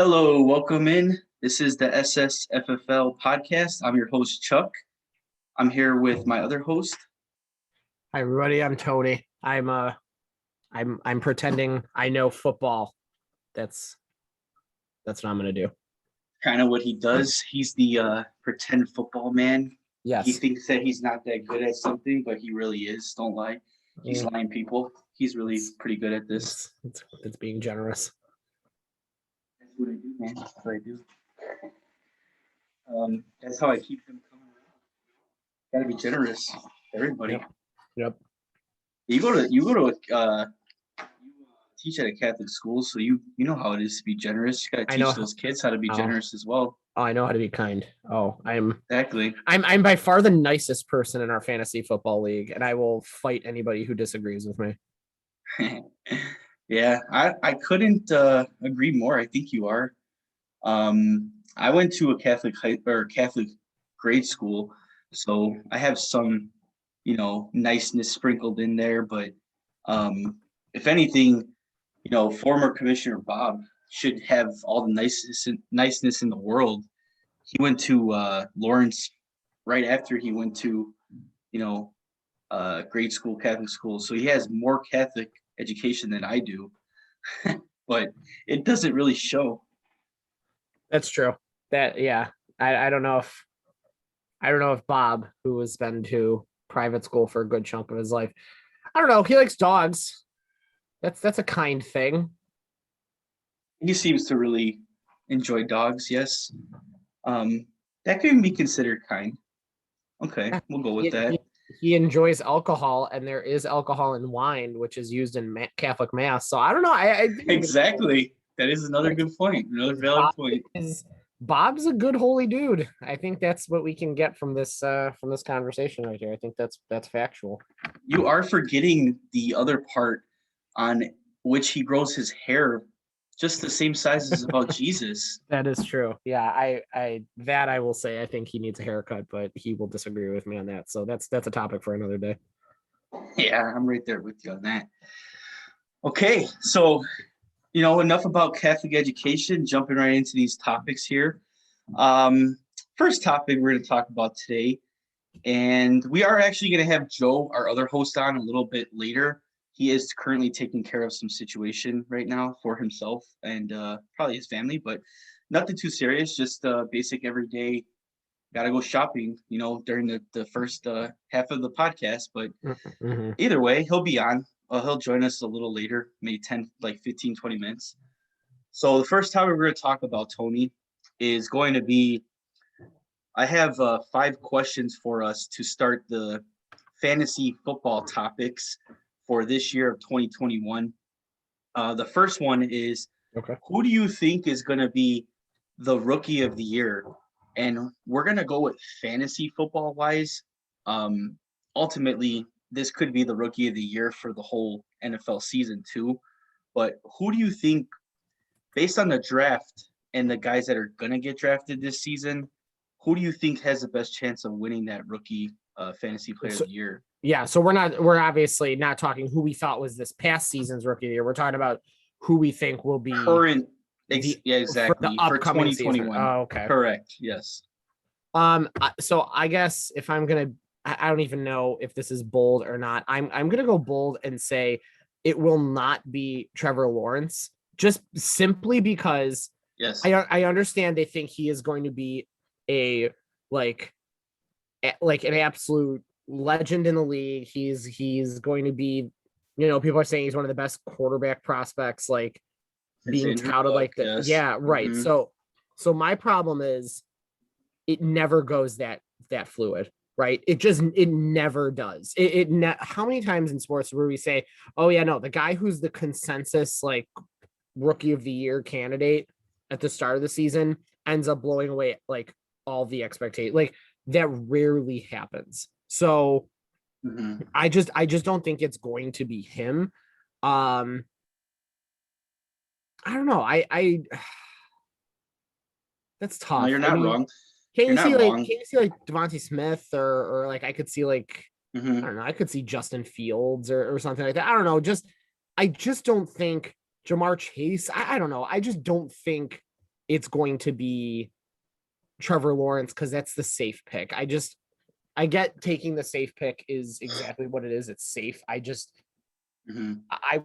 Hello, welcome in. This is the SSFFL Podcast. I'm your host, Chuck. I'm here with my other host. Hi everybody, I'm Tony. I'm pretending I know football. That's what I'm gonna do. Kind of what he does. He's the pretend football man. Yes. He thinks that he's not that good at something, but he really is. Don't lie. He's lying, people. He's really pretty good at this. It's being generous. That's what I do, man. That's what I do. That's how I keep them coming around. Gotta be generous, everybody. Yep. You go to teach at a Catholic school, so you know how it is to be generous. You gotta teach those kids how to be generous as well. Oh, I know how to be kind. Exactly. I'm by far the nicest person in our fantasy football league, and I will fight anybody who disagrees with me. Yeah, I couldn't agree more. I think you are. I went to a Catholic Catholic grade school, so I have some, niceness sprinkled in there. But if anything, former Commissioner Bob should have all the niceness in the world. He went to Lawrence right after he went to, grade school, Catholic school. So he has more Catholic education than I do, but it doesn't really show. That's true. I don't know if Bob, who has been to private school for a good chunk of his life, I don't know. He likes dogs. That's a kind thing. He seems to really enjoy dogs. Yes, that can be considered kind. Okay, we'll go with that. He enjoys alcohol, and there is alcohol in wine, which is used in Catholic mass. So I don't know. I exactly. That is another good point. Another valid point. Bob's a good holy dude. I think that's what we can get from this conversation right here. I think that's factual. You are forgetting the other part on which he grows his hair just the same size as about Jesus. That is true. Yeah, I will say I think he needs a haircut, but he will disagree with me on that. So that's a topic for another day. Yeah, I'm right there with you on that. Okay, so enough about Catholic education, jumping right into these topics here. First topic we're going to talk about today, and we are actually going to have Joe, our other host, on a little bit later. He is currently taking care of some situation right now for himself and probably his family, but nothing too serious, just basic everyday, got to go shopping, during the first half of the podcast. But either way, he'll be on. He'll join us a little later, maybe 15, 20 minutes. So the first topic we're going to talk about, Tony, is going to be, I have 5 questions for us to start the fantasy football topics for this year of 2021. The first one is, Who do you think is going to be the rookie of the year? And we're going to go with fantasy football wise. Ultimately, this could be the rookie of the year for the whole NFL season too. But who do you think, based on the draft and the guys that are going to get drafted this season, who do you think has the best chance of winning that rookie fantasy player of the year? Yeah, so we're obviously not talking who we thought was this past season's rookie of the year. We're talking about who we think will be current. Exactly. For 2021. Season. Oh, okay. Correct. Yes. So I guess if I'm gonna, I don't even know if this is bold or not. I'm gonna go bold and say it will not be Trevor Lawrence, just simply because I understand they think he is going to be a like an absolute legend in the league. He's going to be, people are saying he's one of the best quarterback prospects, like being touted like that. Yes. Yeah, right. Mm-hmm. So my problem is it never goes that fluid, right? It never does. How many times in sports where we say, oh yeah, no, the guy who's the consensus like rookie of the year candidate at the start of the season ends up blowing away like all the expectations. Like that rarely happens. So I just don't think it's going to be him. I don't know. I that's tough. No, you're not wrong. Can you see like Devontae Smith or like I could see like I don't know, I could see Justin Fields or something like that. I don't know. I just don't think Jamar Chase. I don't know. I just don't think it's going to be Trevor Lawrence because that's the safe pick. I get taking the safe pick is exactly what it is. It's safe. I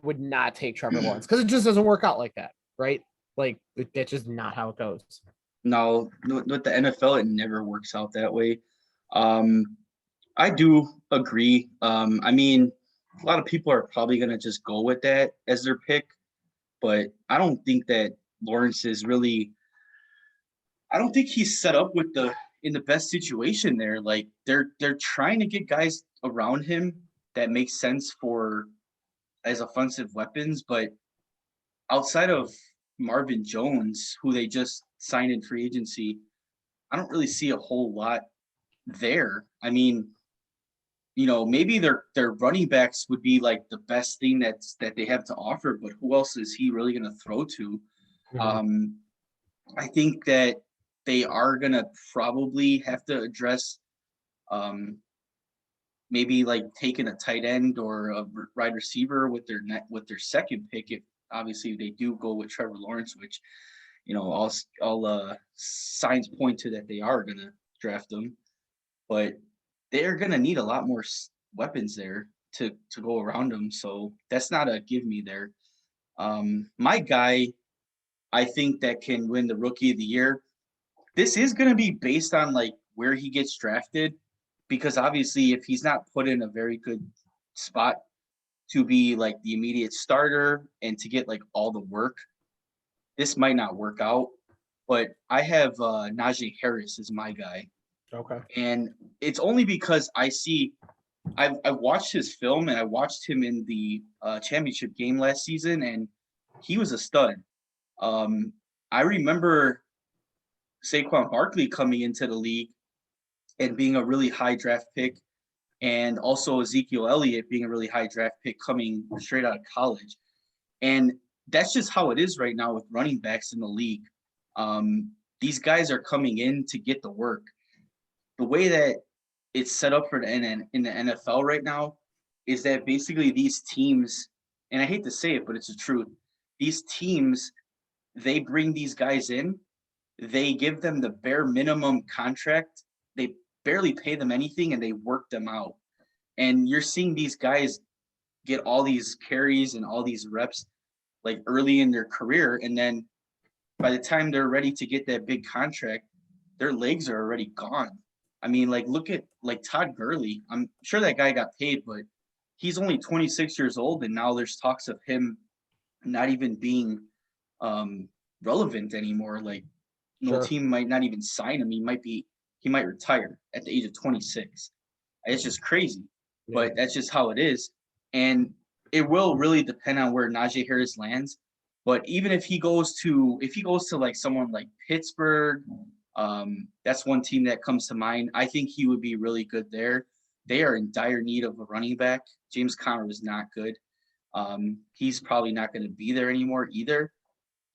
would not take Trevor Lawrence because it just doesn't work out like that, right? Like that's just not how it goes. No, with the NFL, it never works out that way. I do agree. I mean, a lot of people are probably going to just go with that as their pick, but I don't think that Lawrence is really. I don't think he's set up in the best situation there. Like they're trying to get guys around him that make sense for as offensive weapons, but outside of Marvin Jones, who they just signed in free agency, I don't really see a whole lot there. I mean, maybe their running backs would be like the best thing that they have to offer, but who else is he really going to throw to? I think that they are going to probably have to address maybe like taking a tight end or a wide receiver with their second pick if obviously they do go with Trevor Lawrence, which all signs point to that they are going to draft him, but they're going to need a lot more weapons there to go around him. So that's not a give me there. My guy, I think that can win the Rookie of the Year. This is going to be based on like where he gets drafted, because obviously if he's not put in a very good spot to be like the immediate starter and to get like all the work, this might not work out. But I have Najee Harris as my guy. Okay. And it's only because I've watched his film and I watched him in the championship game last season, and he was a stud. I remember Saquon Barkley coming into the league and being a really high draft pick, and also Ezekiel Elliott being a really high draft pick coming straight out of college. And that's just how it is right now with running backs in the league. These guys are coming in to get the work. The way that it's set up for in the NFL right now is that basically these teams, and I hate to say it, but it's the truth, these teams, they bring these guys in, they give them the bare minimum contract, they barely pay them anything, and they work them out. And you're seeing these guys get all these carries and all these reps like early in their career, and then by the time they're ready to get that big contract, their legs are already gone. I mean, like, look at like Todd Gurley. I'm sure that guy got paid, but he's only 26 years old, and now there's talks of him not even being relevant anymore. Like, no team might not even sign him. He might retire at the age of 26. It's just crazy, but that's just how it is. And it will really depend on where Najee Harris lands. But even if he goes to like someone like Pittsburgh, that's one team that comes to mind. I think he would be really good there. They are in dire need of a running back. James Conner was not good. He's probably not going to be there anymore either.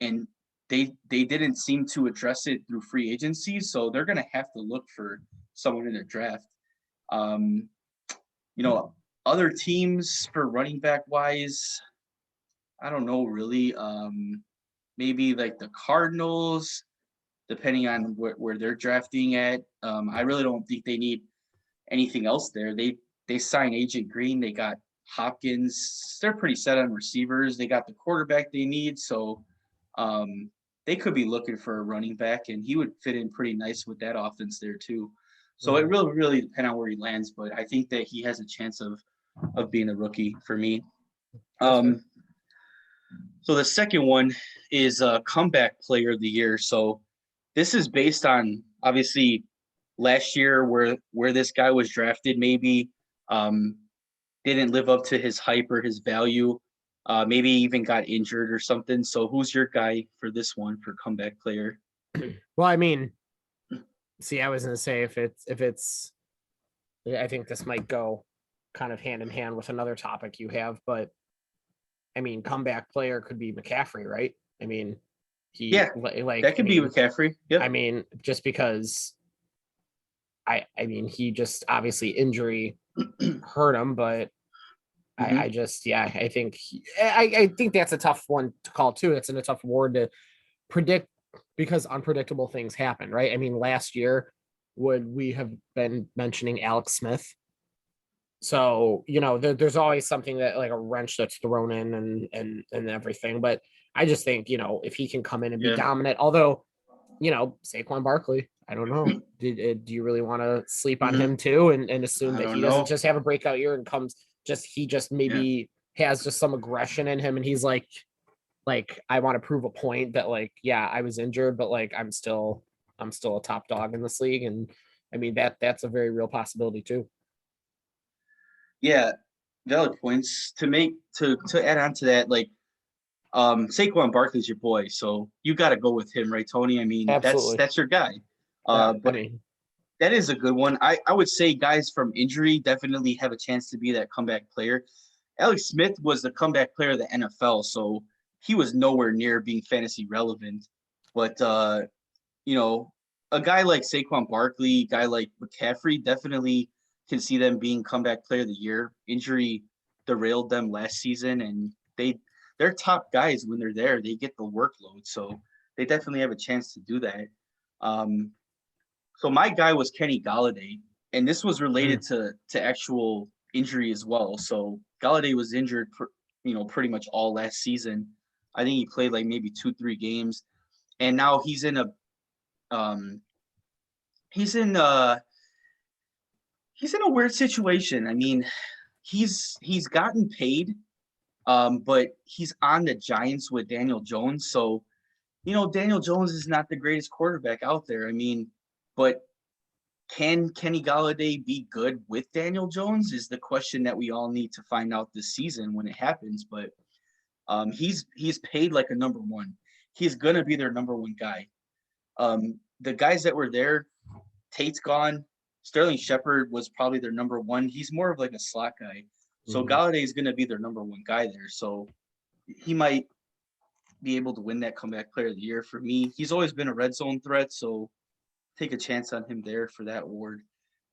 And they didn't seem to address it through free agency, so they're going to have to look for someone in their draft. Other teams for running back wise, I don't know really. Maybe like the Cardinals, depending on where they're drafting at. I really don't think they need anything else there. They signed AJ Green. They got Hopkins. They're pretty set on receivers. They got the quarterback they need. So they could be looking for a running back, and he would fit in pretty nice with that offense there too. So it really, really depends on where he lands, but I think that he has a chance of being a rookie for me. So the second one is comeback player of the year. So this is based on obviously last year where this guy was drafted, maybe didn't live up to his hype or his value, maybe even got injured or something. So who's your guy for this one for comeback player? Well, I mean, I was going to say if it's, I think this might go kind of hand in hand with another topic you have, but I mean, comeback player could be McCaffrey, right? I mean, that could be McCaffrey. Yeah. I mean, just because I mean, he just obviously injury hurt him, but I think I think that's a tough one to call too. It's a tough award to predict because unpredictable things happen, right? I mean, last year, would we have been mentioning Alex Smith? So, there's always something that like a wrench that's thrown in and everything. But I just think, if he can come in and be dominant, although, Saquon Barkley, I don't know. Do you really want to sleep on him too and assume that he doesn't just have a breakout year and he just maybe has just some aggression in him and he's like, I want to prove a point that like, yeah, I was injured, but like I'm still a top dog in this league. And I mean that's a very real possibility too. Yeah, valid points to add on to that. Like, Saquon Barkley's your boy, so you got to go with him, right, Tony? I mean, Absolutely. that's your guy. But that is a good one. I would say guys from injury definitely have a chance to be that comeback player. Alex Smith was the comeback player of the NFL, so he was nowhere near being fantasy relevant. But a guy like Saquon Barkley, guy like McCaffrey, definitely can see them being comeback player of the year. Injury derailed them last season, and they're top guys when they're there. They get the workload, so they definitely have a chance to do that. So my guy was Kenny Golladay, and this was related to actual injury as well. So Golladay was injured, pretty much all last season. I think he played like maybe 2-3 games, and now he's in a weird situation. I mean, he's gotten paid, but he's on the Giants with Daniel Jones. So, Daniel Jones is not the greatest quarterback out there. I mean, but can Kenny Golladay be good with Daniel Jones is the question that we all need to find out this season when it happens. But he's paid like a number one. He's gonna be their number one guy. The guys that were there, Tate's gone. Sterling Shepard was probably their number one. He's more of like a slot guy. So Golladay is going to be their number one guy there. So he might be able to win that comeback player of the year. For me, he's always been a red zone threat. So take a chance on him there for that award.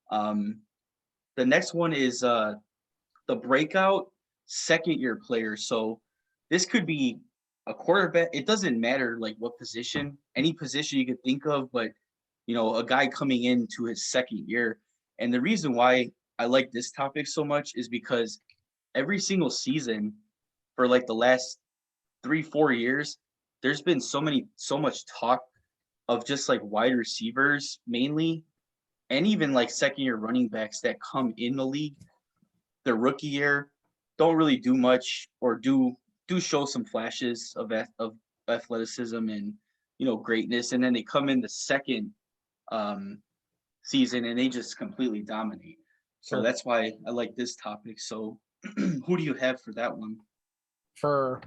The next one is the breakout second year player. So this could be a quarterback. It doesn't matter like what position, any position you could think of, but a guy coming into his second year. And the reason why I like this topic so much is because every single season for like the last 3-4 years, there's been so much talk of just like wide receivers mainly, and even like second year running backs that come in the league, their rookie year, don't really do much or do show some flashes of athleticism and greatness, and then they come in the second season and they just completely dominate. So that's why I like this topic. So who do you have for that one? For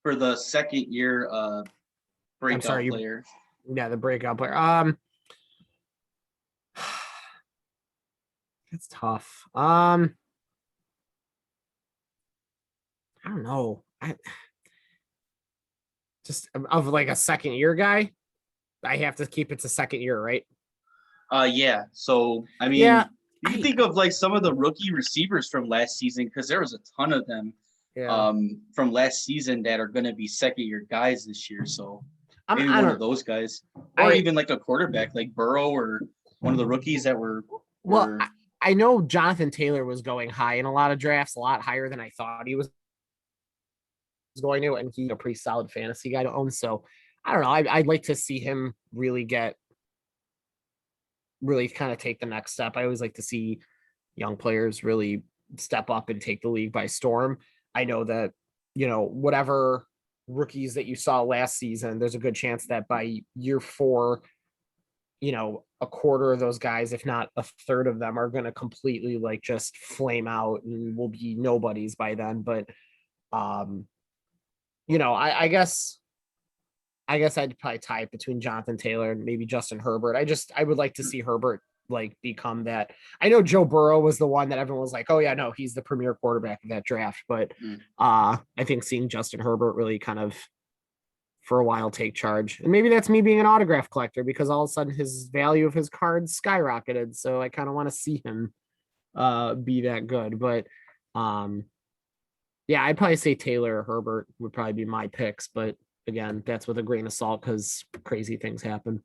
the second year breakout player. Yeah, the breakout player. It's tough. I don't know. I just of like a second year guy. I have to keep it to second year, right? Yeah. So I mean, you can think of like some of the rookie receivers from last season because there was a ton of them from last season that are going to be second year guys this year. So maybe one of those guys, or even like a quarterback like Burrow or one of the rookies that were. Well, I know Jonathan Taylor was going high in a lot of drafts, a lot higher than I thought he was going to, and he's a pretty solid fantasy guy to own. So I don't know. I'd like to see him really kind of take the next step. I always like to see young players really step up and take the league by storm. I know that, whatever rookies that you saw last season, there's a good chance that by year 4, a quarter of those guys, if not a third of them, are going to completely like just flame out and will be nobodies by then. But, I guess I'd probably tie it between Jonathan Taylor and maybe Justin Herbert. I would like to see Herbert like become that. I know Joe Burrow was the one that everyone was like, oh yeah, no, he's the premier quarterback of that draft. But I think seeing Justin Herbert really kind of for a while take charge. And maybe that's me being an autograph collector because all of a sudden his value of his cards skyrocketed. So I kind of want to see him be that good. But yeah, I'd probably say Taylor or Herbert would probably be my picks, but again, that's with a grain of salt because crazy things happen.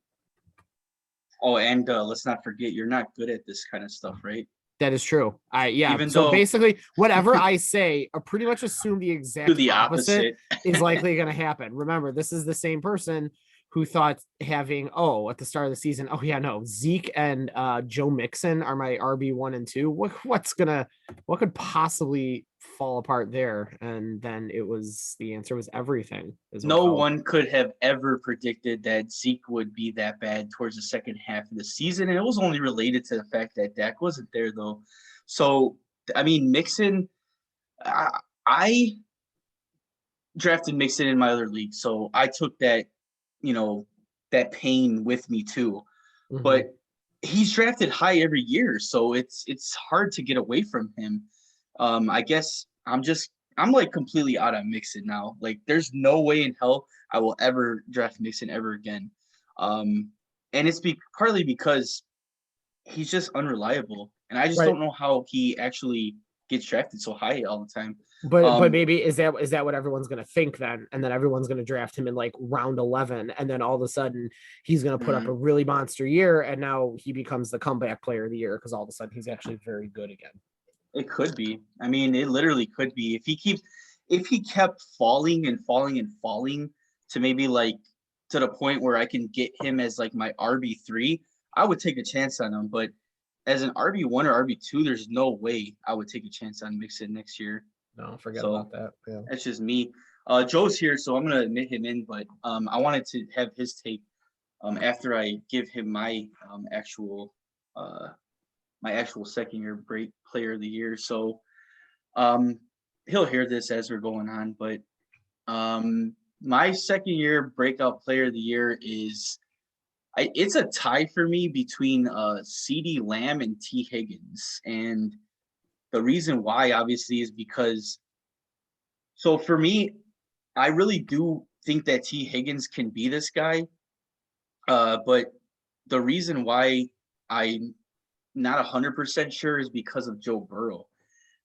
Oh, and let's not forget, you're not good at this kind of stuff, right? That is true. Even So though basically, whatever I say, I pretty much assume the do exact the opposite opposite. is likely going to happen. Remember, this is the same person who thought having at the start of the season, Zeke and Joe Mixon are my RB1 and 2. What could possibly fall apart there? And then the answer was everything. No one could have ever predicted that Zeke would be that bad towards the second half of the season. And it was only related to the fact that Dak wasn't there, though. So, I mean, Mixon, I drafted Mixon in my other league. So I took that, that pain with me, too. Mm-hmm. But he's drafted high every year. So it's hard to get away from him. I guess I'm like completely out on Mixon now. Like there's no way in hell I will ever draft Mixon ever again. And it's partly because he's just unreliable. And I just don't know how he actually gets drafted so high all the time. But maybe is that what everyone's going to think then? And then everyone's going to draft him in like round 11. And then all of a sudden he's going to put up a really monster year. And now he becomes the comeback player of the year because all of a sudden he's actually very good again. It could be. I mean, it literally could be. If he kept falling and falling and falling to maybe like to the point where I can get him as like my RB3, I would take a chance on him. But as an RB1 or RB2, there's no way I would take a chance on Mixon next year. No, forget about that. Yeah. That's just me. Joe's here, so I'm gonna admit him in, but I wanted to have his take after I give him my actual second year break player of the year. So he'll hear this as we're going on, but my second year breakout player of the year is it's a tie for me between CeeDee Lamb and T. Higgins. And the reason why obviously is because so for me, I really do think that T. Higgins can be this guy. But the reason why I'm not 100% sure is because of Joe Burrow.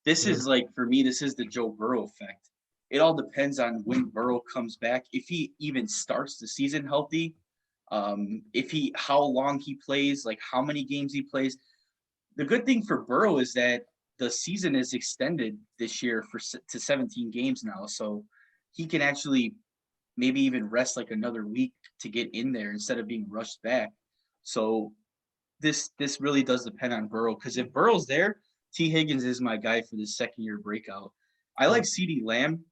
This is like, for me, this is the Joe Burrow effect. It all depends on when Burrow comes back. If he even starts the season healthy, how long he plays, like how many games he plays. The good thing for Burrow is that the season is extended this year to 17 games now. So he can actually maybe even rest like another week to get in there instead of being rushed back. So this really does depend on Burrow, because if Burrow's there, T. Higgins is my guy for the second year breakout. I like CeeDee Lamb.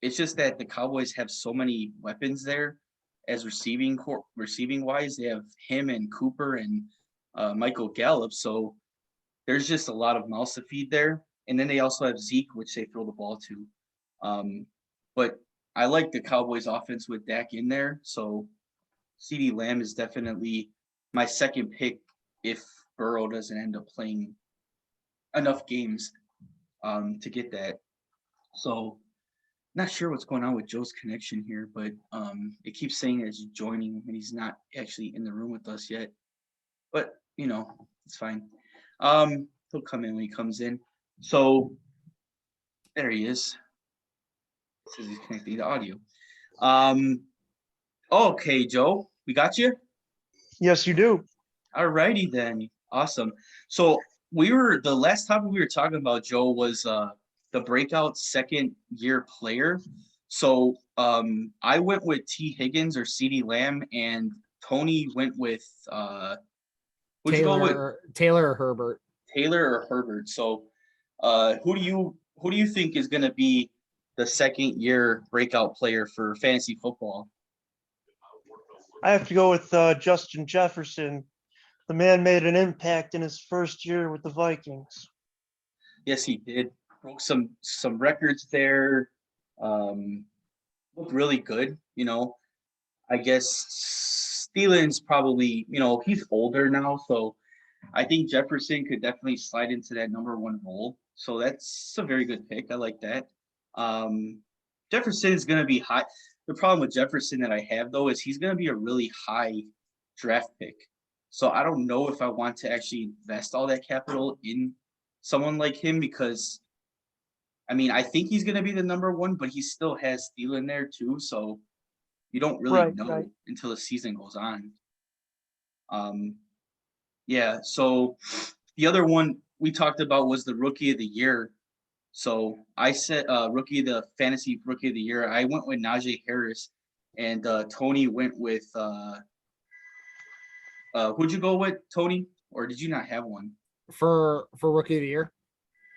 It's just that the Cowboys have so many weapons there as receiving wise. They have him and Cooper and Michael Gallup. So there's just a lot of mouths to feed there. And then they also have Zeke, which they throw the ball to. But I like the Cowboys offense with Dak in there. So CeeDee Lamb is definitely my second pick if Burrow doesn't end up playing enough games to get that. So not sure what's going on with Joe's connection here, but it keeps saying that he's joining and he's not actually in the room with us yet. But, it's fine. He'll come in when he comes in. So there he is. It says he's connecting to audio. Okay, Joe, we got you? Yes, you do. All righty then. Awesome. So the last topic we were talking about, Joe, was the breakout second year player. So I went with T. Higgins or CeeDee Lamb, and Tony went with Taylor or Herbert. Taylor or Herbert. So who do you think is going to be the second year breakout player for fantasy football? I have to go with Justin Jefferson. The man made an impact in his first year with the Vikings. Yes, he did. Broke some records there. Looked really good. I guess Thielens probably, he's older now, so I think Jefferson could definitely slide into that number one role. So that's a very good pick. I like that. Jefferson is going to be high. The problem with Jefferson that I have, though, is he's going to be a really high draft pick. So I don't know if I want to actually invest all that capital in someone like him, because, I mean, I think he's going to be the number one, but he still has Thielen there too. So You don't really Right, know right. until the season goes on. Yeah. So the other one we talked about was the rookie of the year. So I said the fantasy rookie of the year. I went with Najee Harris, and Tony went with who'd you go with, Tony? Or did you not have one? For rookie of the year.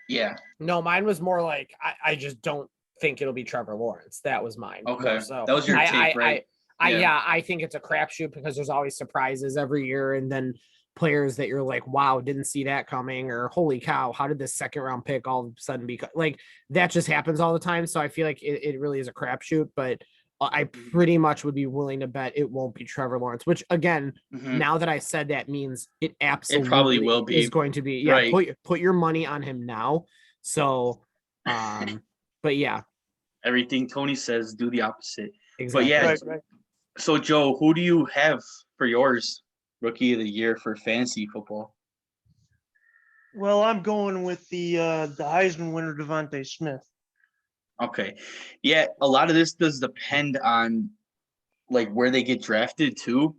Yeah. No, mine was more like I just don't think it'll be Trevor Lawrence. That was mine. Okay. More so That was your take, right? yeah, I think it's a crapshoot because there's always surprises every year, and then players that you're like, wow, didn't see that coming, or holy cow, how did this second round pick all of a sudden be like that? Just happens all the time. So I feel like it really is a crapshoot, but I pretty much would be willing to bet it won't be Trevor Lawrence, which again, now that I said that means it absolutely probably will be. is going to be. Yeah, Right. put your money on him now. So, but yeah, Everything Tony says, do the opposite. exactly. But yeah, Right. so Joe, who do you have for yours rookie of the year for fantasy football? Well, I'm going with the Heisman winner, Devontae Smith. Okay. Yeah, a lot of this does depend on like where they get drafted too.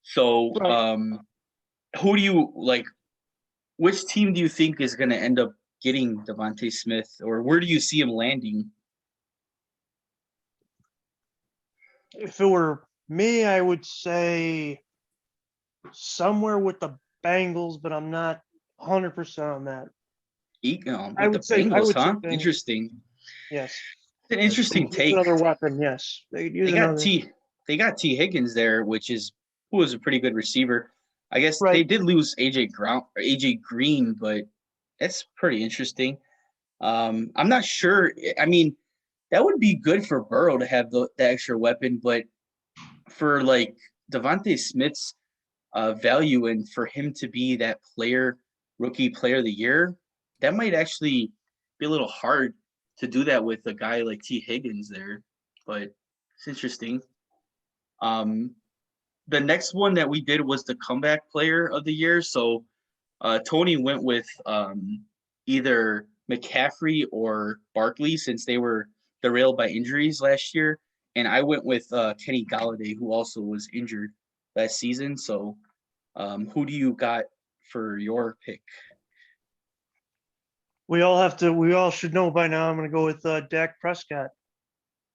So Right. who do you like, which team do you think is gonna end up getting Devontae Smith, or where do you see him landing? If it were me, I would say somewhere with the Bengals, but I'm not 100% on that. With the I Bengals, would say huh? Bengals. Interesting. Yes. It's an interesting Use take. another weapon. Yes, they could use another. They got T Higgins there, who was a pretty good receiver. I guess they Right. did lose AJ Green, but that's pretty interesting. I'm not sure. I mean, that would be good for Burrow to have the extra weapon, but for like Devontae Smith's value and for him to be that rookie player of the year, that might actually be a little hard to do that with a guy like T Higgins there. But it's interesting. The next one that we did was the comeback player of the year. So Tony went with either McCaffrey or Barkley since they were derailed by injuries last year. And I went with Kenny Galladay, who also was injured last season. So who do you got for your pick? We all should know by now. I'm going to go with Dak Prescott.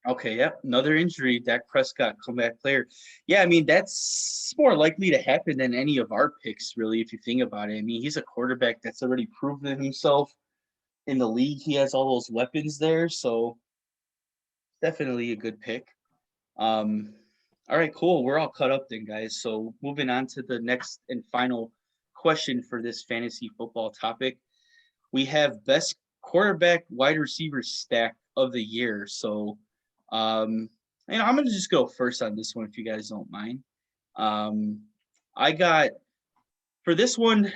Okay, yep. Another injury, Dak Prescott, comeback player. Yeah, I mean, that's more likely to happen than any of our picks, really, if you think about it. I mean, he's a quarterback that's already proven himself in the league. He has all those weapons there, so definitely a good pick. All right, cool. We're all caught up then, guys. So moving on to the next and final question for this fantasy football topic. We have best quarterback wide receiver stack of the year. So I'm gonna just go first on this one if you guys don't mind. I got for this one,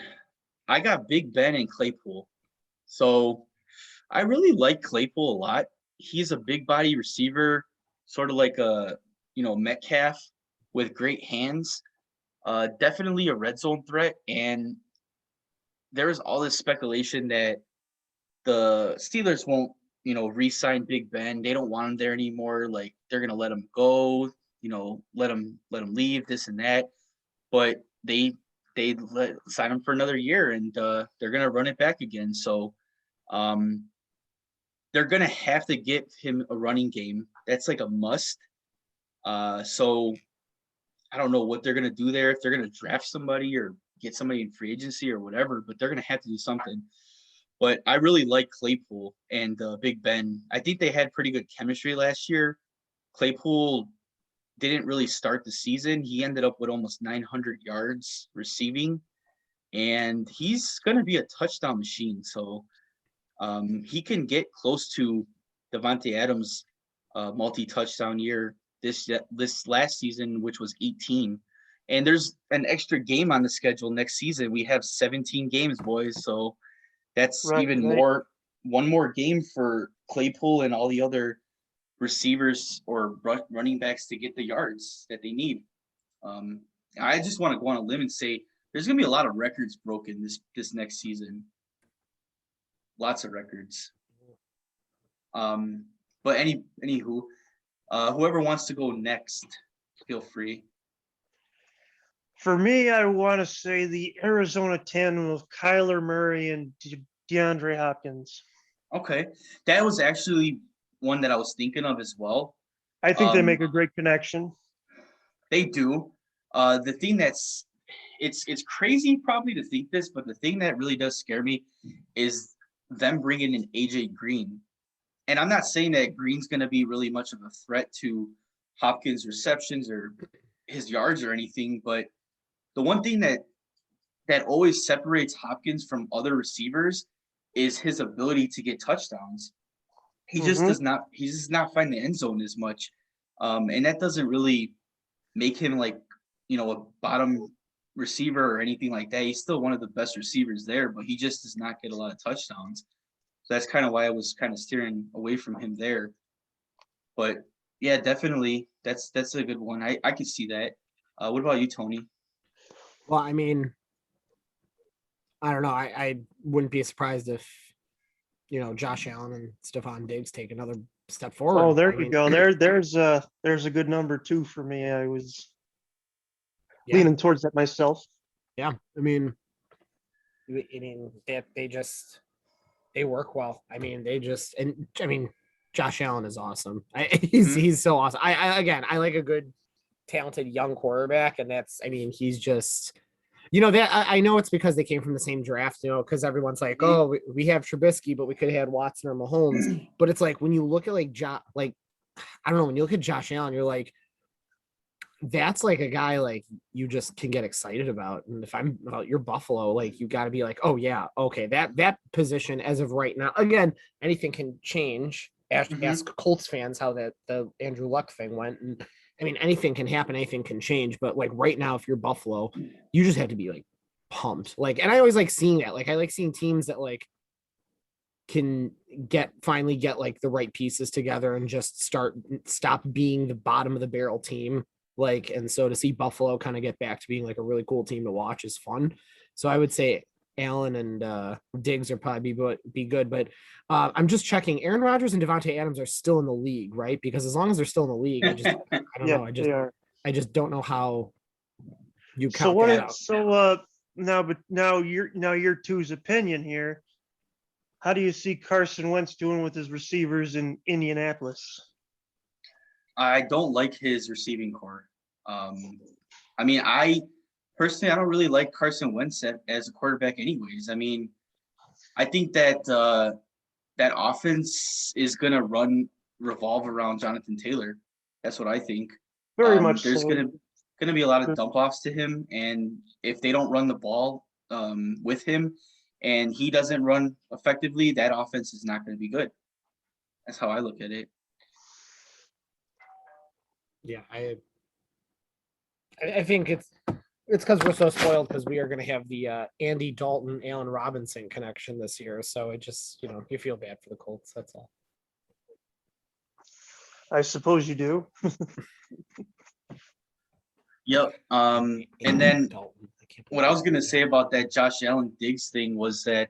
I got Big Ben and Claypool. So I really like Claypool a lot. He's a big body receiver, sort of like a Metcalf with great hands. Definitely a red zone threat, and there was all this speculation that the Steelers won't, re-sign Big Ben. They don't want him there anymore. Like they're gonna let him go, let him leave, this and that. But they sign him for another year, and they're gonna run it back again. So they're gonna have to give him a running game. That's like a must. So I don't know what they're gonna do there, if they're gonna draft somebody or get somebody in free agency or whatever, but they're gonna have to do something. But I really like Claypool and Big Ben. I think they had pretty good chemistry last year. Claypool didn't really start the season. He ended up with almost 900 yards receiving, and he's going to be a touchdown machine. So he can get close to Devontae Adams' multi-touchdown year this last season, which was 18. And there's an extra game on the schedule next season. We have 17 games, boys. So that's even more, one more game for Claypool and all the other receivers or running backs to get the yards that they need. I just want to go on a limb and say there's going to be a lot of records broken this next season. Lots of records. But anywho, Whoever wants to go next, feel free. For me, I want to say the Arizona tandem of Kyler Murray and DeAndre Hopkins. Okay, that was actually one that I was thinking of as well. I think they make a great connection. They do. The thing it's crazy probably to think this, but the thing that really does scare me is them bringing in AJ Green. And I'm not saying that Green's going to be really much of a threat to Hopkins' receptions or his yards or anything, but the one thing that always separates Hopkins from other receivers is his ability to get touchdowns. He just does not. He does not find the end zone as much, and that doesn't really make him like a bottom receiver or anything like that. He's still one of the best receivers there, but he just does not get a lot of touchdowns. So that's kind of why I was kind of steering away from him there. But yeah, definitely, that's a good one. I could see that. What about you, Tony? Well, I mean, I don't know. I wouldn't be surprised if Josh Allen and Stephon Diggs take another step forward. Oh, there we go. There's a good number 2 for me. I was leaning towards that myself. Yeah, I mean that they work well. I mean, Josh Allen is awesome. He's so awesome. I like a good, talented young quarterback, and he's just. That I know it's because they came from the same draft, because everyone's like, oh, we have Trubisky, but we could have had Watson or Mahomes. But it's like when you look at I don't know, when you look at Josh Allen, you're like, that's like a guy like you just can get excited about. And if I'm about your Buffalo, like you got to be like, oh yeah, okay, that position as of right now, again, anything can change. Ask Colts fans how the Andrew Luck thing went, and I mean, anything can happen, anything can change, but like right now, if you're Buffalo, you just have to be like pumped. And I always like seeing that. I like seeing teams that like can finally get like the right pieces together and just stop being the bottom of the barrel team. And so to see Buffalo kind of get back to being like a really cool team to watch is fun. So I would say Allen and Diggs are probably be good, but I'm just checking. Aaron Rodgers and Devontae Adams are still in the league, right? Because as long as they're still in the league, I don't know. I just don't know how you count that out. So now your two's opinion here. How do you see Carson Wentz doing with his receivers in Indianapolis? I don't like his receiving core. I mean, I don't really like Carson Wentz as a quarterback anyways. I mean, I think that that offense is going to revolve around Jonathan Taylor. That's what I think. Very much there's so. going to be a lot of dump offs to him, and if they don't run the ball with him and he doesn't run effectively, that offense is not going to be good. That's how I look at it. Yeah, I think it's because we're so spoiled because we are going to have the Andy Dalton, Allen Robinson connection this year. So it just, you feel bad for the Colts. That's all. I suppose you do. Yep. And then what I was going to say about that Josh Allen Diggs thing was that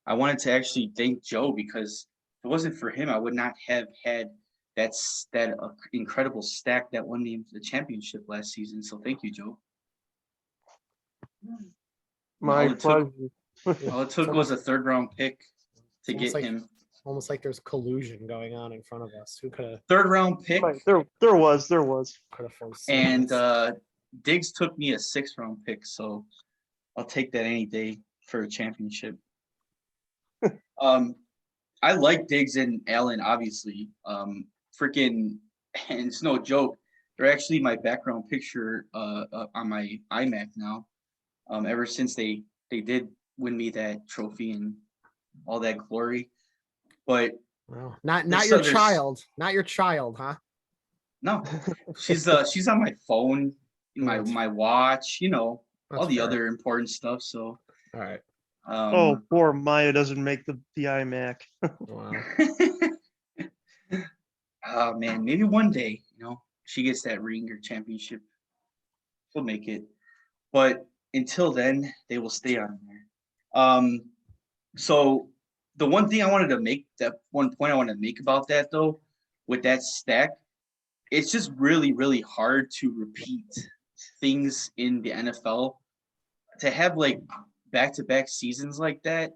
I wanted to actually thank Joe, because if it wasn't for him, I would not have had that incredible stack that won me the championship last season. So thank you, Joe. My pleasure. All it took was a 3rd round pick to get him. Almost like there's collusion going on in front of us. Who could have 3rd round pick? There was. Could have foreseen and this. Diggs took me a 6th round pick, so I'll take that any day for a championship. I like Diggs and Allen, obviously. And it's no joke, they're actually my background picture on my iMac now. Ever since they did win me that trophy and all that glory, but well, not your child, huh? No, she's on my phone, my watch, all the other important stuff. So all right. Poor Maya doesn't make the iMac. Wow. Oh man, maybe one day, she gets that ring or championship, she'll make it. But until then, they will stay on there. So the one point I wanted to make about that though, with that stack, it's just really, really hard to repeat things in the NFL. To have like back-to-back seasons like that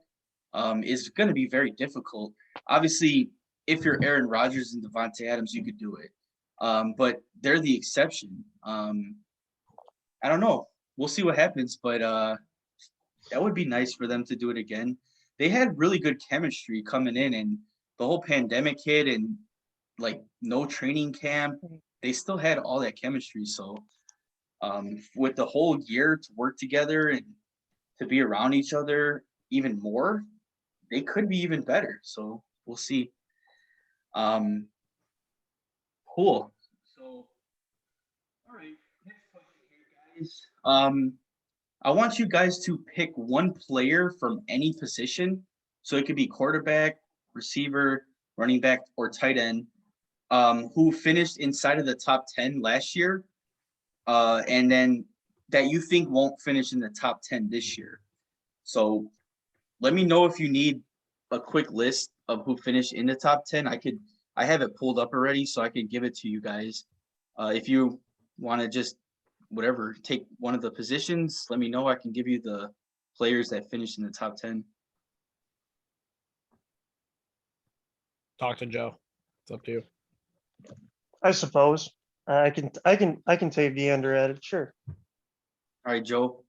is going to be very difficult. Obviously, if you're Aaron Rodgers and Devontae Adams, you could do it. But they're the exception. I don't know. We'll see what happens, but that would be nice for them to do it again. They had really good chemistry coming in, and the whole pandemic hit and like no training camp. They still had all that chemistry. So with the whole year to work together and to be around each other even more, they could be even better. So we'll see. Cool. So, all right. Next question here, guys. I want you guys to pick one player from any position. So it could be quarterback, receiver, running back, or tight end, who finished inside of the top 10 last year, and then that you think won't finish in the top 10 this year. So let me know if you need a quick list of who finished in the top 10. I have it pulled up already, so I can give it to you guys. If you want to just take one of the positions, let me know. I can give you the players that finished in the top 10. Talk to Joe. It's up to you. I suppose I can take the under at it. Sure. All right, Joe.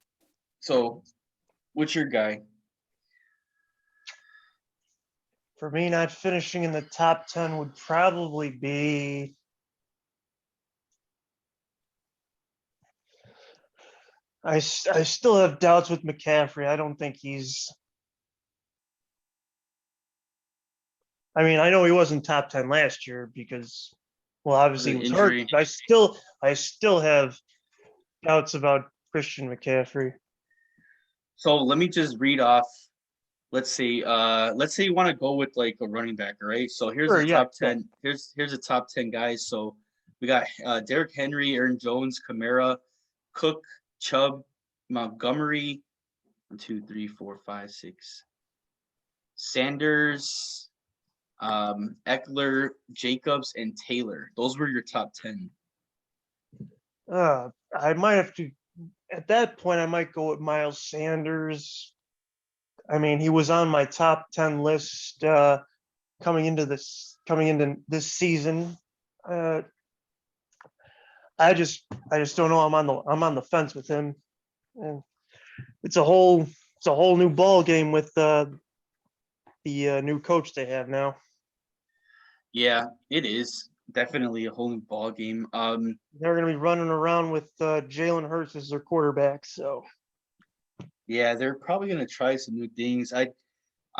So, what's your guy? For me, not finishing in the top 10 would probably be I still have doubts with McCaffrey. I don't think he's I mean, I know he wasn't top 10 last year because, well, obviously he was Injury. hurt. But I still have doubts about Christian McCaffrey. So let me just read off. Let's say you want to go with like a running back, all right? So here's Sure, the yeah, top 10. Here's the top 10 guys. So we got Derrick Henry, Aaron Jones, Kamara, Cook, Chubb, Montgomery, 1, 2, 3, 4, 5, 6. Sanders, Eckler, Jacobs, and Taylor. Those were your top 10. I might have to at that point I might go with Miles Sanders. I mean, he was on my top 10 list coming into this season. I just don't know. I'm on the fence with him, and it's a whole new ball game with the new coach they have now. Yeah, it is definitely a whole new ball game. They're going to be running around with Jalen Hurts as their quarterback. So yeah, they're probably going to try some new things. I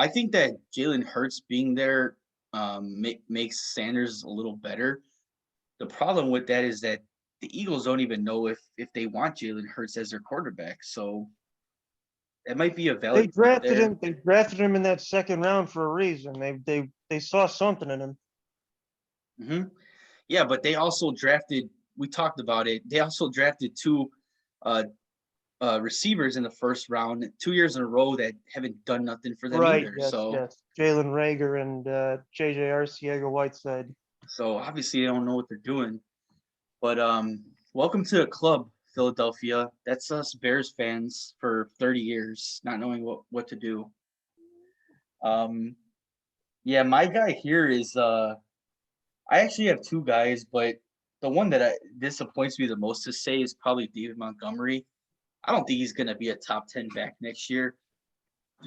think that Jalen Hurts being there makes Sanders a little better. The problem with that is that the Eagles don't even know if they want Jalen Hurts as their quarterback. So that might be a valid. they drafted him. They drafted him in that second round for a reason. They saw something in him. Mm-hmm. Yeah, but they also drafted. We talked about it. They also drafted 2 receivers in the first round 2 years in a row that haven't done nothing for them Right. either. Yes. So Yes. Jalen Rager and JJ Arcega-Whiteside. So obviously they don't know what they're doing. But welcome to the club, Philadelphia. That's us Bears fans for 30 years, not knowing what to do. Yeah, my guy here is I actually have 2 guys, but the one that disappoints me the most to say is probably David Montgomery. I don't think he's gonna be a top 10 back next year.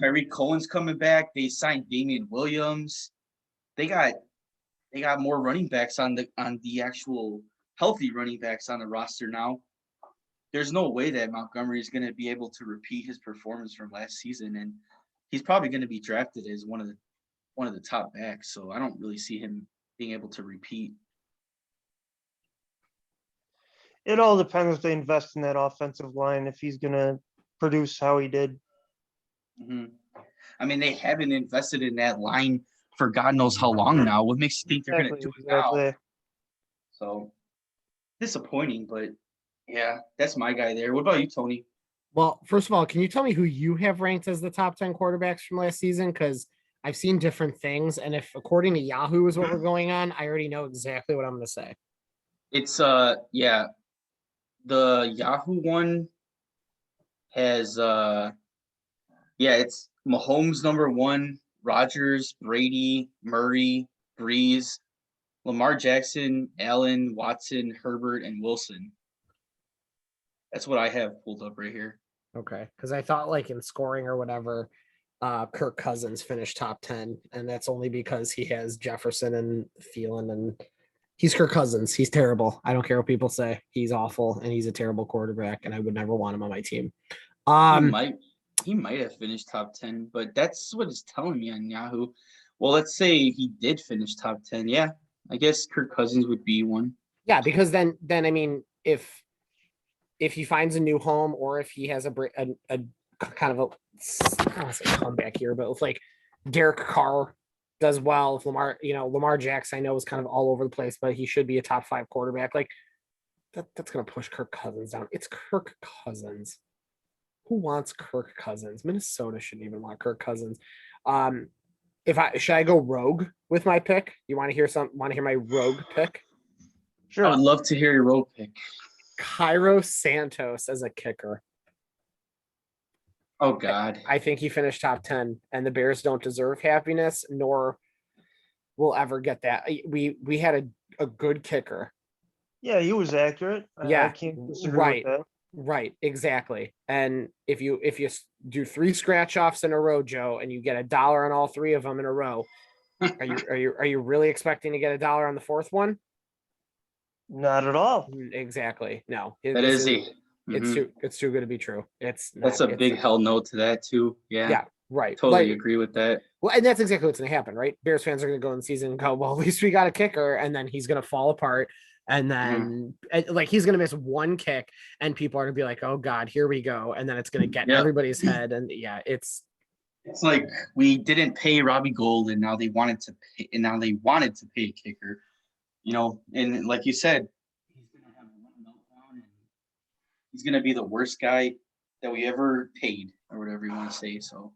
Tyreek Cohen's coming back. They signed Damian Williams. They got more running backs on the actual healthy running backs on the roster now. There's no way that Montgomery is going to be able to repeat his performance from last season, and he's probably going to be drafted as one of the top backs. So I don't really see him being able to repeat. It all depends if they invest in that offensive line, if he's going to produce how he did. Mm-hmm. I mean, they haven't invested in that line for God knows how long now. What makes you think they're going to do it now? So disappointing, but yeah, that's my guy there. What about you, Tony? Well, first of all, can you tell me who you have ranked as the top 10 quarterbacks from last season? Because I've seen different things, and if according to Yahoo is what we're going on, I already know exactly what I'm going to say. It's yeah, the Yahoo one has it's Mahomes number 1, Rodgers, Brady, Murray, Breeze, Lamar Jackson, Allen, Watson, Herbert, and Wilson. That's what I have pulled up right here. Okay, because I thought like in scoring or whatever, Kirk Cousins finished top 10, and that's only because he has Jefferson and Thielen, and he's Kirk Cousins. He's terrible. I don't care what people say. He's awful, and he's a terrible quarterback, and I would never want him on my team. He might have finished top 10, but that's what it's telling me on Yahoo. Well, let's say he did finish top 10. Yeah, I guess Kirk Cousins would be one. Yeah, because then I mean, if he finds a new home, or if he has a kind of a, I don't want to say comeback here, but if like Derek Carr does well, if Lamar Jackson, I know is kind of all over the place, but he should be a top 5 quarterback. Like that's going to push Kirk Cousins down. It's Kirk Cousins. Who wants Kirk Cousins? Minnesota shouldn't even want Kirk Cousins. Should I go rogue with my pick? You want to hear my rogue pick? Sure. I would love to hear your rogue pick. Cairo Santos as a kicker. Oh God. I think he finished top 10, and the Bears don't deserve happiness, nor will ever get that. We had a good kicker. Yeah, he was accurate. Yeah, I can't disagree with that. Right, exactly. And if you do 3 scratch offs in a row, Joe, and you get $1 on all 3 of them in a row, are you really expecting to get $1 on the 4th one? Not at all. Exactly. No. It's too good to be true. That's a big hell no to that too. Yeah. Yeah. Right. Totally agree with that. Well, and that's exactly what's going to happen, right? Bears fans are going to go in the season and go, well, at least we got a kicker, and then he's going to fall apart. And then like he's going to miss one kick, and people are going to be like, oh God, here we go. And then it's going to get in everybody's head. And yeah, it's like we didn't pay Robbie Gold, and now they wanted to pay a kicker, and like you said, he's going to have one meltdown, and he's going to be the worst guy that we ever paid, or whatever you want to say. So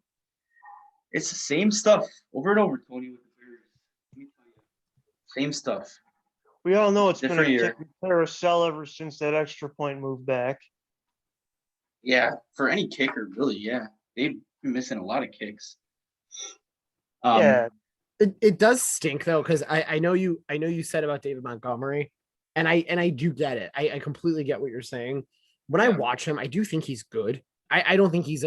it's the same stuff over and over, Tony, with the Bears. Let me tell you, same stuff. We all know it's been a year. carousel ever since that extra point moved back. Yeah, for any kicker, really, yeah. They've been missing a lot of kicks. Yeah. It does stink though, because I know you said about David Montgomery, and I do get it. I completely get what you're saying. When I watch him, I do think he's good. I don't think he's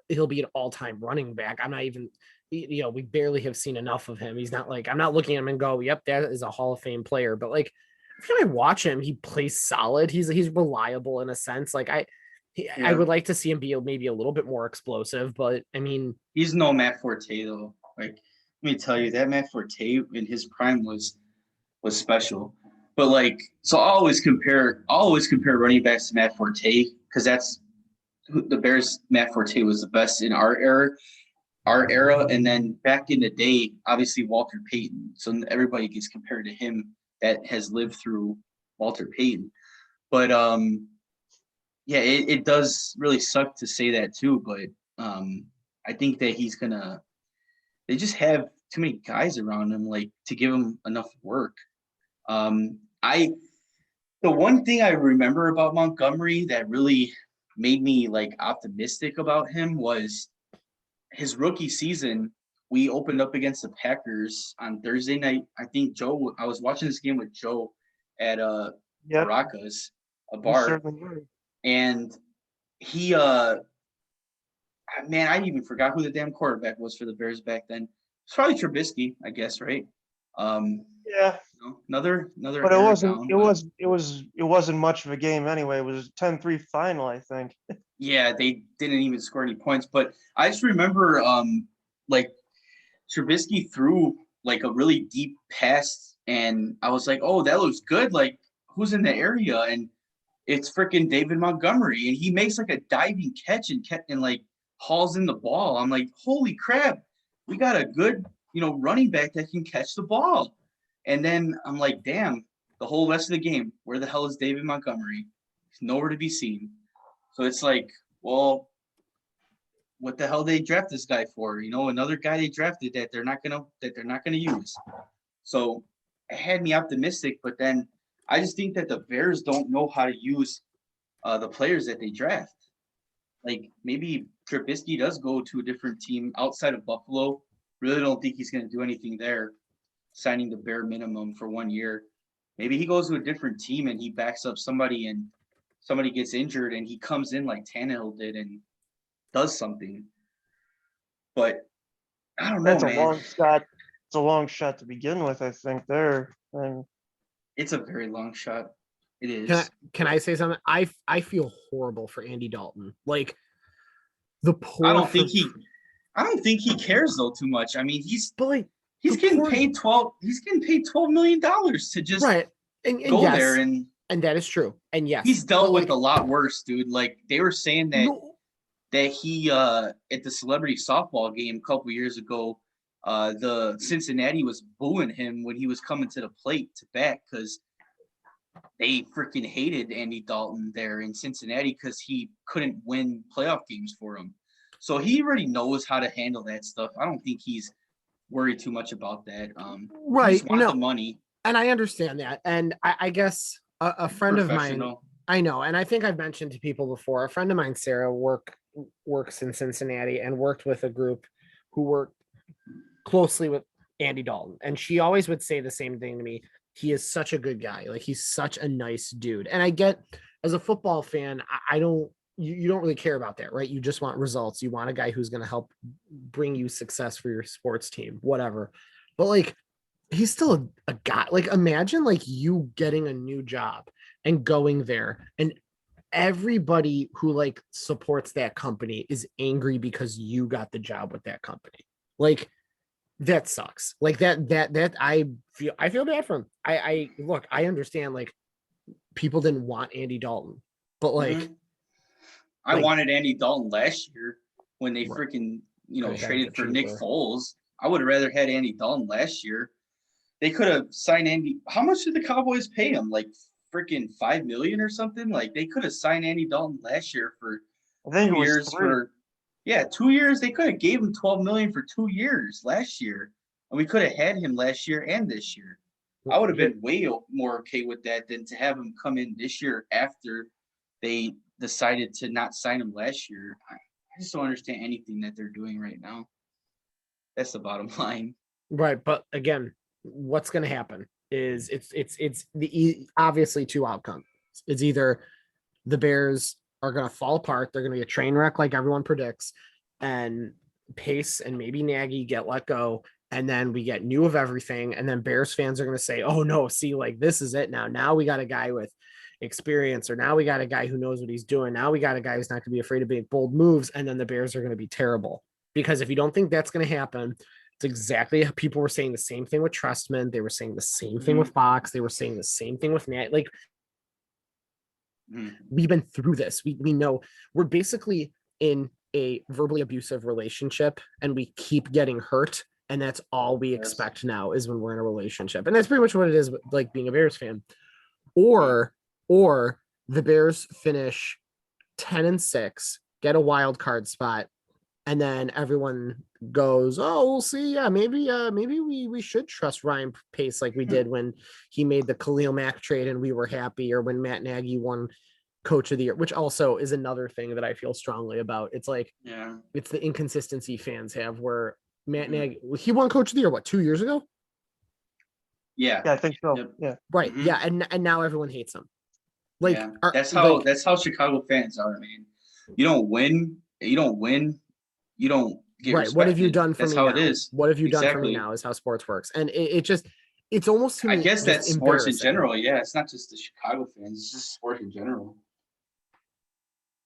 he'll be an all-time running back. I'm not even, we barely have seen enough of him. He's not like, I'm not looking at him and go, yep, that is a Hall of Fame player. But like, every time I watch him, he plays solid. He's reliable in a sense. Like I would like to see him be maybe a little bit more explosive, but I mean, he's no Matt Forte though. Like, let me tell you, that Matt Forte in his prime was special. But like, so I'll always compare running backs to Matt Forte, because that's the Bears. Matt Forte was the best in our era, and then back in the day, obviously Walter Payton. So everybody gets compared to him that has lived through Walter Payton. But yeah, it does really suck to say that too. But I think that they just have too many guys around him, like, to give him enough work. The one thing I remember about Montgomery that really made me like optimistic about him was his rookie season. We opened up against the Packers on Thursday night. I think I was watching this game with Joe at Baracas, a bar, and he man, I even forgot who the damn quarterback was for the Bears back then. It's probably Trubisky, I guess, right? Yeah. Another. But it wasn't much of a game anyway. It was a 10-3 final, I think. Yeah, they didn't even score any points. But I just remember, like, Trubisky threw like a really deep pass, and I was like, "Oh, that looks good. Like, who's in the area?" And it's freaking David Montgomery, and he makes like a diving catch and like hauls in the ball. I'm like, "Holy crap! We got a good, running back that can catch the ball." And then I'm like, damn, the whole rest of the game, where the hell is David Montgomery? He's nowhere to be seen. So it's like, well, what the hell they draft this guy for? Another guy they drafted that they're not gonna use. So it had me optimistic, but then I just think that the Bears don't know how to use the players that they draft. Like maybe Trubisky does go to a different team outside of Buffalo. Really don't think he's going to do anything there, signing the bare minimum for 1 year. Maybe he goes to a different team and he backs up somebody and somebody gets injured and he comes in like Tannehill did and does something. But I don't know, That's a man. long shot. It's a long shot to begin with, I think, there. And It's a very long shot. It is. Can I say something? I feel horrible for Andy Dalton. Like the poor. I don't think he cares though too much. I mean, he's getting poor, paid $12 million to just right and go yes, there, and that is true. And yes, he's dealt with a lot worse, dude. Like they were saying that he at the celebrity softball game a couple years ago, the Cincinnati was booing him when he was coming to the plate to bat because they freaking hated Andy Dalton there in Cincinnati because he couldn't win playoff games for him. So he already knows how to handle that stuff. I don't think he's worried too much about that. Right. He just wants the money. And I understand that. And I guess a friend of mine, I know, and I think I've mentioned to people before, a friend of mine, Sarah, works in Cincinnati and worked with a group who worked closely with Andy Dalton. And she always would say the same thing to me. He is such a good guy. Like he's such a nice dude. And I get, as a football fan, you don't really care about that, right? You just want results. You want a guy who's going to help bring you success for your sports team, whatever. But like, he's still a guy. Like imagine like you getting a new job and going there and everybody who like supports that company is angry because you got the job with that company. Like that sucks. Like that I feel bad for him. I look, I understand like people didn't want Andy Dalton, but like I wanted Andy Dalton last year when they right. freaking traded for Nick Foles. I would have rather had Andy Dalton last year. They could have signed Andy. How much did the Cowboys pay him? Like freaking $5 million or something. Like they could have signed Andy Dalton last year for 2 years. 2 years. They could have gave him $12 million for 2 years last year, and we could have had him last year and this year. I would have been way more okay with that than to have him come in this year after they decided to not sign him last year. I just don't understand anything that they're doing right now. That's the bottom line. Right, but again, what's going to happen is it's the obviously two outcomes. It's either the Bears are going to fall apart, they're going to be a train wreck like everyone predicts, and Pace and maybe Nagy get let go, and then we get new of everything, and then Bears fans are going to say, oh no, see, like this is it now we got a guy with experience, or now we got a guy who knows what he's doing, now we got a guy who's not going to be afraid to make bold moves, and then the Bears are going to be terrible. Because if you don't think that's going to happen, it's exactly how people were saying the same thing with Trustman. They were saying the same thing with Fox. They were saying the same thing with Nat. Like we've been through this. We know we're basically in a verbally abusive relationship and we keep getting hurt. And that's all we expect now is when we're in a relationship. And that's pretty much what it is, like being a Bears fan. Or the Bears finish 10-6, get a wild card spot, and then everyone goes, oh, we'll see. Yeah, maybe we should trust Ryan Pace like we did when he made the Khalil Mack trade and we were happy, or when Matt Nagy won Coach of the Year, which also is another thing that I feel strongly about. It's like, it's the inconsistency fans have where Matt Nagy, he won Coach of the Year, what, 2 years ago? Yeah, I think so. Yep. Yeah. Right. Yeah. And now everyone hates him. Like that's how Chicago fans are, man. You don't win. You don't get right. respected. What have you done for that's me how now? it is. What have you done for me now is how sports works. And it's almost to me, I guess that's sports in general. Yeah, it's not just the Chicago fans, it's just sport in general.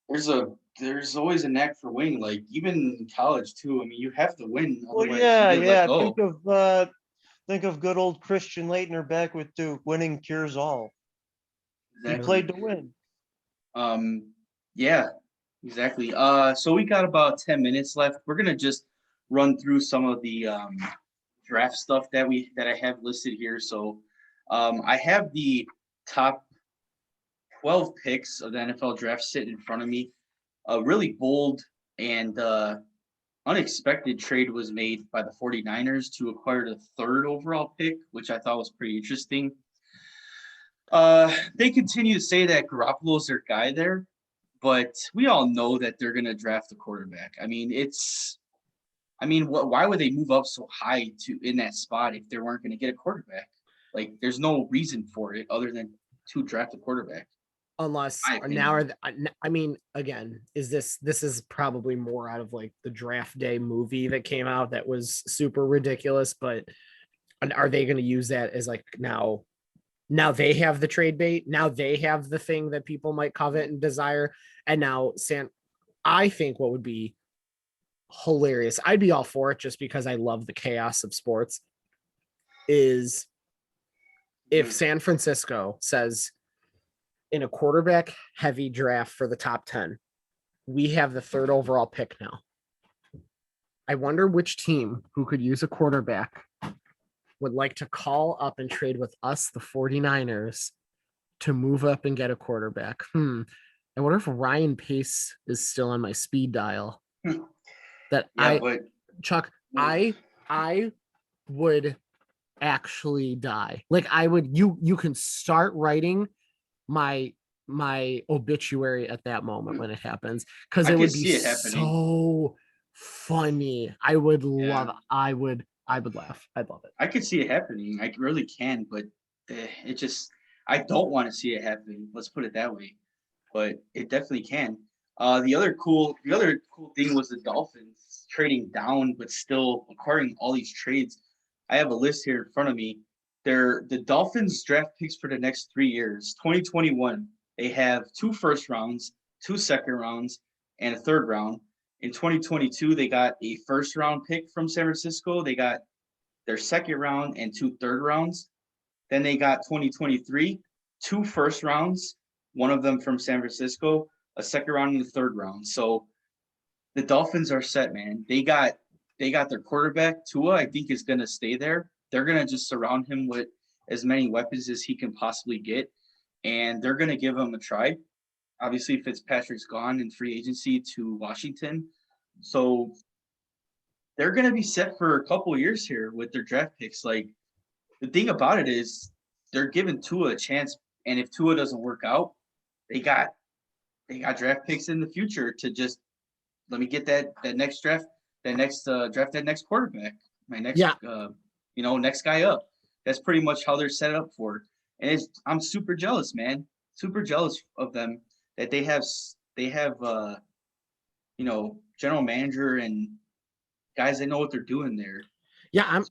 There's always a knack for winning, like even in college too. I mean, you have to win. Well, yeah. Think of good old Christian Laettner back with Duke. Winning cures all. Exactly. He played to win. Yeah, exactly. So we got about 10 minutes left. We're gonna just run through some of the draft stuff that I have listed here. So I have the top 12 picks of the NFL draft sitting in front of me. A really bold and unexpected trade was made by the 49ers to acquire the 3rd overall pick, which I thought was pretty interesting. They continue to say that Garoppolo's their guy there, but we all know that they're going to draft a quarterback. I mean, why would they move up so high in that spot if they weren't going to get a quarterback? Like, there's no reason for it other than to draft a quarterback. Unless now I mean, again, this is probably more out of like the draft day movie that came out that was super ridiculous, but are they going to use that as like now they have the trade bait, now they have the thing that people might covet and desire, and now I think what would be hilarious, I'd be all for it just because I love the chaos of sports, is if San Francisco says, in a quarterback heavy draft for the top 10, we have the 3rd overall pick now. I wonder which team who could use a quarterback would like to call up and trade with us, the 49ers, to move up and get a quarterback. I wonder if Ryan Pace is still on my speed dial. Chuck, I would actually die. Like, I would, you can start writing my obituary at that moment when it happens, because it would be so funny. I would love it. I would laugh. I'd love it. I could see it happening. I really can, but it just, I don't want to see it happening. Let's put it that way. But it definitely can. The other cool thing was the Dolphins trading down, but still acquiring all these trades. I have a list here in front of me. The Dolphins draft picks for the next 3 years. 2021, they have 2 first rounds, 2 second rounds, and a 3rd round. In 2022, they got a first round pick from San Francisco. They got their 2nd round and 2 third rounds. Then they got 2023, 2 first rounds, one of them from San Francisco, a 2nd round and a 3rd round. So the Dolphins are set, man. They got their quarterback. Tua, I think, is going to stay there. They're going to just surround him with as many weapons as he can possibly get, and they're going to give him a try. Obviously, Fitzpatrick's gone in free agency to Washington. So they're going to be set for a couple of years here with their draft picks. Like, the thing about it is they're giving Tua a chance, and if Tua doesn't work out, they got draft picks in the future to just let me get that next draft, that next quarterback, my next next guy up. That's pretty much how they're set up for. And I'm super jealous, man. Super jealous of them that they have general manager and guys that know what they're doing there. Yeah,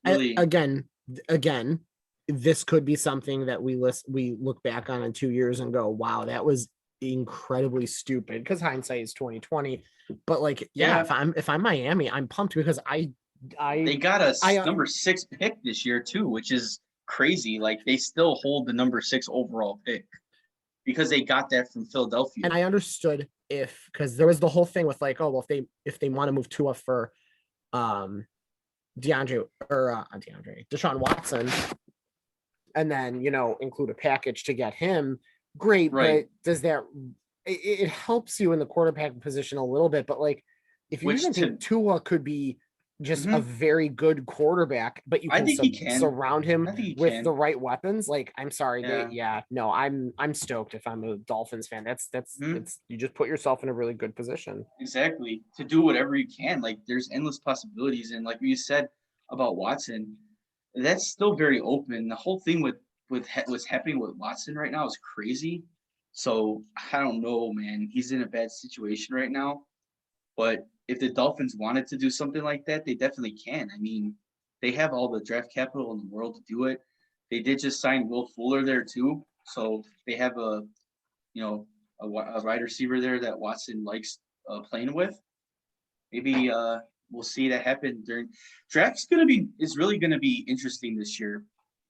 again, this could be something that we look back on in 2 years and go, wow, that was incredibly stupid, because hindsight is 2020. But like, if I'm Miami, I'm pumped because they got a number 6 pick this year too, which is crazy. Like, they still hold the number 6 overall pick because they got that from Philadelphia. And I understood because there was the whole thing with like, oh, well, if they want to move Tua for Deshaun Watson, and then include a package to get him, great. Right. But does that it helps you in the quarterback position a little bit? But like, if you even think Tua could be just a very good quarterback, but you can surround him with the right weapons. Like, I'm sorry. I'm stoked if I'm a Dolphins fan. That's you just put yourself in a really good position. Exactly. To do whatever you can. Like, there's endless possibilities. And like you said about Watson, that's still very open. The whole thing with what's happening with Watson right now is crazy. So I don't know, man. He's in a bad situation right now. But if the Dolphins wanted to do something like that, they definitely can. I mean, they have all the draft capital in the world to do it. They did just sign Will Fuller there too. So they have a wide receiver there that Watson likes playing with. Maybe we'll see that happen during draft's is really going to be interesting this year,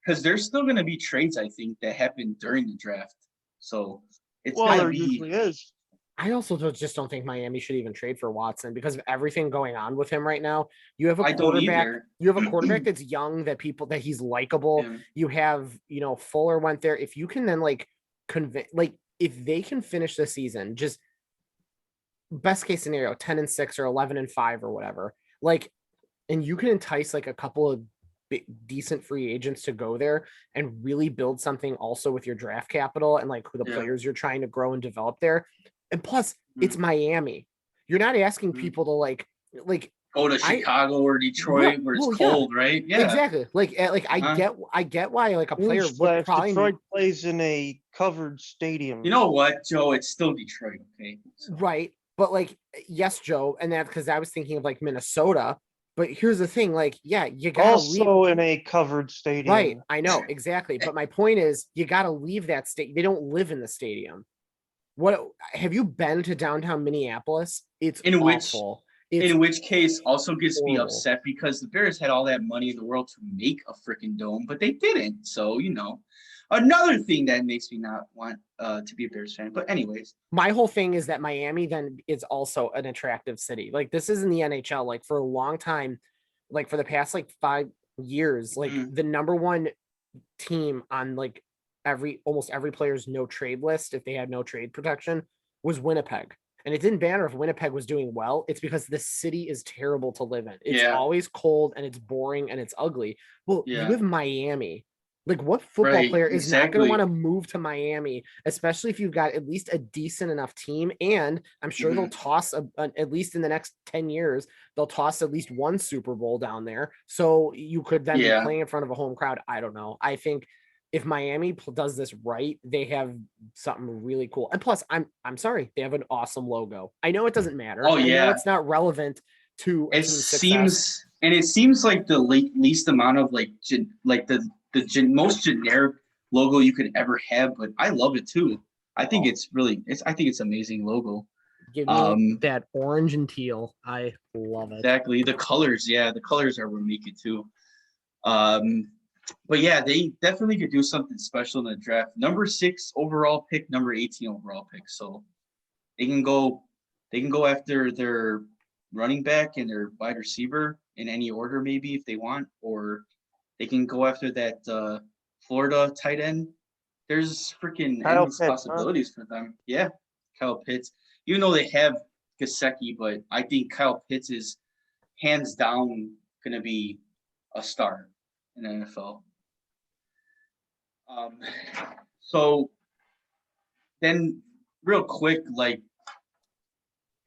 because there's still going to be trades, I think, that happen during the draft. So there usually is. I also just don't think Miami should even trade for Watson because of everything going on with him right now. You have a quarterback. You have a quarterback that's young, that he's likable. Yeah. You have, Fuller went there. If you can then if they can finish the season, just best case scenario, 10-6 or 11-5 or whatever, and you can entice like a couple of decent free agents to go there and really build something also with your draft capital and like who the players you're trying to grow and develop there. And plus, it's Miami. You're not asking people to like go to Chicago or Detroit where it's cold, right? Yeah, exactly. Like I get why like a player would probably Detroit plays in a covered stadium. You know what, Joe? It's still Detroit, okay? So. Right, but like yes, Joe, and that because I was thinking of like Minnesota. But here's the thing, like, yeah, you gotta also in a covered stadium. Right, I know exactly. But my point is, you gotta leave that state. They don't live in the stadium. What have you been to downtown Minneapolis? It's awful. In which case also gets me upset because the Bears had all that money in the world to make a freaking dome, but they didn't. So, another thing that makes me not want to be a Bears fan. But anyways. My whole thing is that Miami then is also an attractive city. Like this is in the NHL, like for a long time, like for the past like 5 years, like the number one team on like almost every player's no trade list, if they had no trade protection, was Winnipeg. And it didn't matter if Winnipeg was doing well. It's because the city is terrible to live in. It's always cold and it's boring and it's ugly. Well, you live in Miami. Like what football player is not going to want to move to Miami, especially if you've got at least a decent enough team? And I'm sure they'll toss at least in the next 10 years, they'll toss at least one Super Bowl down there. So you could then be playing in front of a home crowd. I don't know. I think if Miami does this right, they have something really cool. And plus, I'm sorry, they have an awesome logo. I know it doesn't matter. Oh yeah, I know it's not relevant to it seems, and it seems like the least amount of the most generic logo you could ever have. But I love it too. I think I think it's amazing logo. Give me that orange and teal. I love it. Exactly, the colors. Yeah, the colors are what make it too. But yeah, they definitely could do something special in the draft. Number 6 overall pick, number 18 overall pick. So they can go after their running back and their wide receiver in any order, maybe if they want, or they can go after that Florida tight end. There's freaking endless possibilities for them. Yeah, Kyle Pitts. Even though they have Gesicki, but I think Kyle Pitts is hands down going to be a star in the NFL. So then real quick, like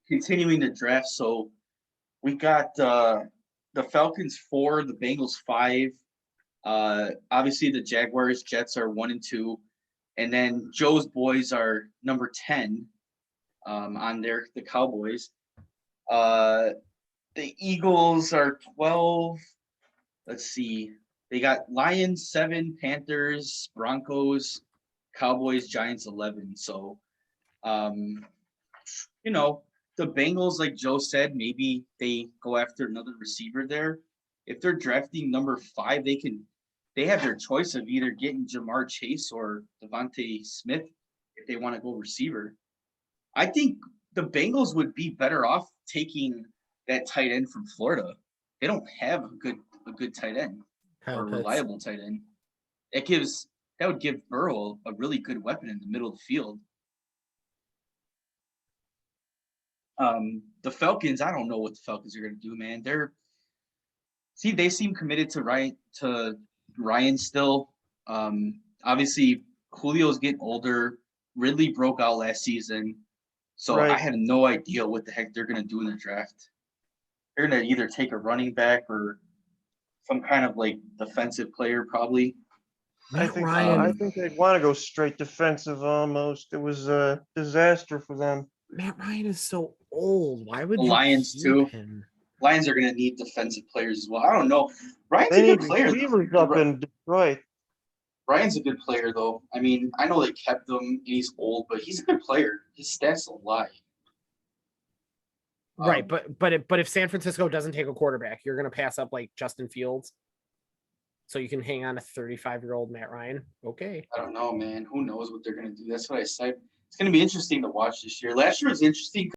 continuing the draft. So we got the Falcons 4, the Bengals 5. Obviously the Jaguars, Jets are 1 and 2. And then Joe's boys are number 10 on there, the Cowboys. The Eagles are 12. Let's see. They got Lions 7, Panthers, Broncos, Cowboys, Giants 11. So, the Bengals, like Joe said, maybe they go after another receiver there. If they're drafting number 5, they have their choice of either getting Jamar Chase or Devontae Smith if they want to go receiver. I think the Bengals would be better off taking that tight end from Florida. They don't have a good tight end. Or a reliable tight end. That would give Burrow a really good weapon in the middle of the field. The Falcons, I don't know what the Falcons are going to do, man. They seem committed to Ryan still. Obviously, Julio's getting older. Ridley broke out last season, so I had no idea what the heck they're going to do in the draft. They're going to either take a running back or some kind of like defensive player, probably. I think they'd want to go straight defensive almost. It was a disaster for them. Matt Ryan is so old. Why would the Lions too? Him? Lions are going to need defensive players as well. I don't know. Ryan's a good player. Up in Detroit. Ryan's a good player, though. I mean, I know they kept him and he's old, but he's a good player. His stats don't lie. Right, but if San Francisco doesn't take a quarterback, you're going to pass up like Justin Fields, so you can hang on a 35-year-old Matt Ryan. Okay. I don't know, man. Who knows what they're going to do? That's what I said. It's going to be interesting to watch this year. Last year was interesting.